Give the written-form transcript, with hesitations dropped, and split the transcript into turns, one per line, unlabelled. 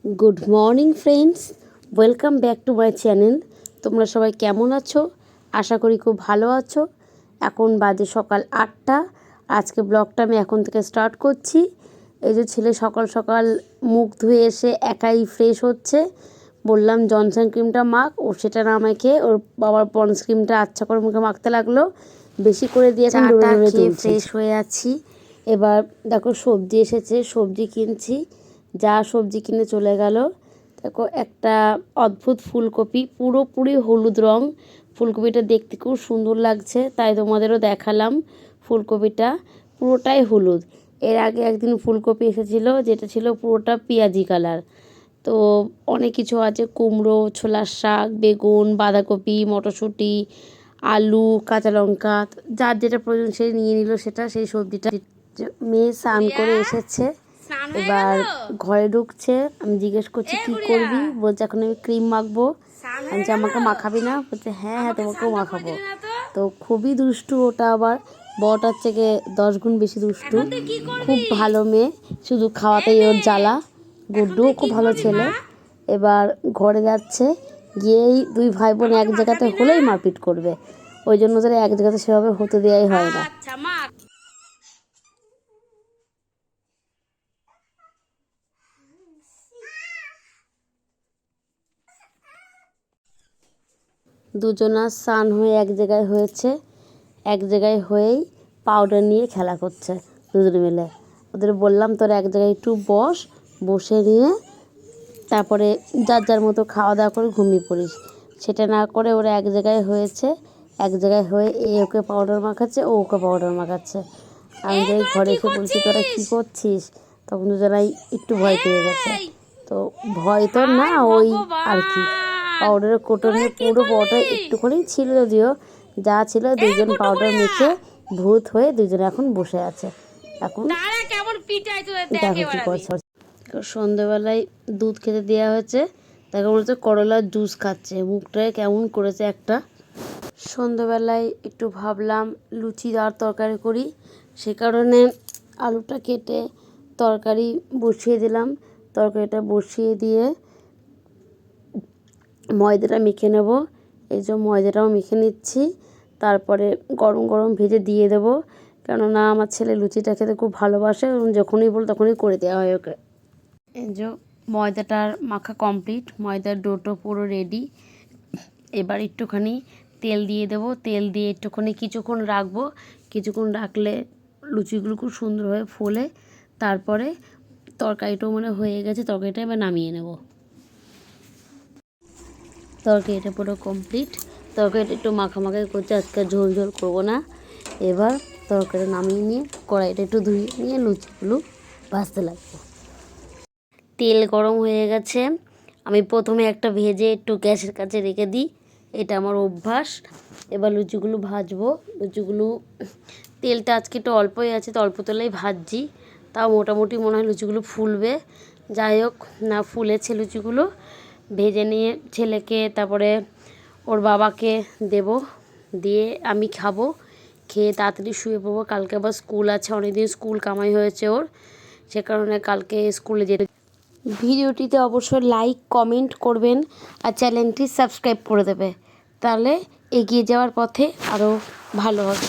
Good morning friends, welcome back to my channel. তোমরা সবাই কেমন আছো? আশা করি খুব ভালো আছো। এখন বাজে সকাল 8টা। আজকে ব্লগটা আমি এখন থেকে স্টার্ট করছি। এই যে ছেলে সকাল সকাল মুখ ধুয়ে এসে একাই ফ্রেশ হচ্ছে। বললাম জনসন ক্রিমটা মাখ, ও সেটা না মেখে ওর বাবার পন্স ক্রিমটা আচ্ছা করে মুখে মাখতে লাগলো। বেশি করে দিয়ে এখন ডোবে ডোবে তুলছি। ফ্রেশ হয়ে আছি। এবার দেখো সবজি এসেছে, সবজি কিনছি। যা সবজি কিনে চলে গেল। দেখো একটা অদ্ভুত ফুলকপি, পুরোপুরি হলুদ রং। ফুলকপিটা দেখতে খুব সুন্দর লাগছে, তাই তোমাদেরও দেখালাম। ফুলকপিটা পুরোটাই হলুদ। এর আগে একদিন ফুলকপি এসেছিলো, যেটা ছিল পুরোটা পেঁয়াজি কালার। তো অনেক কিছু আছে, কুমড়ো, ছোলার শাক, বেগুন, বাঁধাকপি, মটরশুঁটি, আলু, কাঁচা লঙ্কা, যার যেটা প্রয়োজন সে নিয়ে নিল সেটা। সেই সবজিটা মেয়ে স্নান করে এসেছে, এবার ঘরে ঢুকছে। আমি জিজ্ঞেস করছি কি করবি, বলছে এখন আমি ক্রিম মাখবো। আমি যে আমাকে মাখাবি না, বলছে হ্যাঁ হ্যাঁ তোমাকেও মাখাবো। তো খুবই দুষ্টু ওটা, আবার বড়টার থেকে 10 গুণ বেশি দুষ্টু। খুব ভালো মেয়ে, শুধু খাওয়াতেই ওর জ্বালা। গুড্ডুও খুব ভালো ছেলে। এবার ঘরে যাচ্ছে, গিয়েই দুই ভাই বোন এক জায়গাতে হলেই মারপিট করবে। ওই জন্য তারা এক জায়গাতে সেভাবে হতে দেওয়াই হয় না। দুজনা স্নান হয়ে এক জায়গায় হয়েছে, এক জায়গায় হয়েই পাউডার নিয়ে খেলা করছে দুজনে মিলে। ওদের বললাম তোরা এক জায়গায় একটু বসে নিয়ে তারপরে যার যার মতো খাওয়া দাওয়া করে ঘুমিয়ে পড়িস। সেটা না করে ওরা এক জায়গায় হয়েছে, এক জায়গায় হয়ে এ ওকে পাউডার মাখাচ্ছে, ও ওকে পাউডার মাখাচ্ছে। আমি যাই ঘরে এসে বলছি তোরা কী করছিস, তখন দুজনাই একটু ভয় পেয়ে গেছে। তো ভয় তো না, ওই আর কি, পাউডারের কোটো নিয়ে পুরো পাউডার একটুখানি ছিল, যদিও যা ছিল দুজন পাউডার মেখে ভূত হয়ে দুজনে এখন বসে আছে। এখন দেখো কি করছে। সন্ধেবেলায় দুধ খেতে দেওয়া হয়েছে, তাকে বলছে করলার জুস খাচ্ছে, মুখটায় কেমন করেছে একটা। সন্ধেবেলায় একটু ভাবলাম লুচি আর তরকারি করি, সে কারণে আলুটা কেটে তরকারি বসিয়ে দিলাম। তরকারিটা বসিয়ে দিয়ে ময়দাটা মেখে নেব। এই যে ময়দাটাও মেখে নিচ্ছি, তারপরে গরম গরম ভেজে দিয়ে দেবো। কেননা আমার ছেলে লুচিটা খেতে খুব ভালোবাসে, যখনই বল তখনই করে দেওয়া হয় ওকে। এই যে ময়দাটার মাখা কমপ্লিট, ময়দার ডোটো পুরো রেডি। এবার একটুখানি তেল দিয়ে দেবো, তেল দিয়ে একটুখানি কিছুক্ষণ রাখবো। কিছুক্ষণ রাখলে লুচিগুলো খুব সুন্দরভাবে ফোলে। তারপরে তরকারিটাও মানে হয়ে গেছে, তরকারিটা এবার নামিয়ে নেব। তরকারিটা পুরো কমপ্লিট। তরকারিটা একটু মাখামাখাই করছে, আজকে ঝোল ঝোল করবো না। এবার তরকারিটা নামিয়ে নিয়ে কড়াইটা একটু ধুয়ে নিয়ে লুচিগুলো ভাজতে লাগবো। তেল গরম হয়ে গেছে, আমি প্রথমে একটা ভেজে একটু গ্যাসের কাছে রেখে দিই, এটা আমার অভ্যাস। এবার লুচিগুলো ভাজবো। লুচিগুলো তেলটা আজকে একটু অল্পই আছে, তো অল্প তেলেই ভাজছি। তাও মোটামুটি মনে হয় লুচিগুলো ফুলবে। যাই হোক, না ফুলেছে লুচিগুলো। ভেজে নিয়ে ছেলেকে, তারপরে ওর বাবাকে দেব, দিয়ে আমি খাবো। খেয়ে তাড়াতাড়ি শুয়ে পড়বো, কালকে আবার স্কুল আছে। অনেকদিন স্কুল কামাই হয়েছে ওর, সে কারণে কালকে স্কুলে যেতে। ভিডিওটিতে অবশ্যই লাইক কমেন্ট করবেন আর চ্যানেলটি সাবস্ক্রাইব করে দেবে, তাহলে এগিয়ে যাওয়ার পথে আরও ভালো হবে।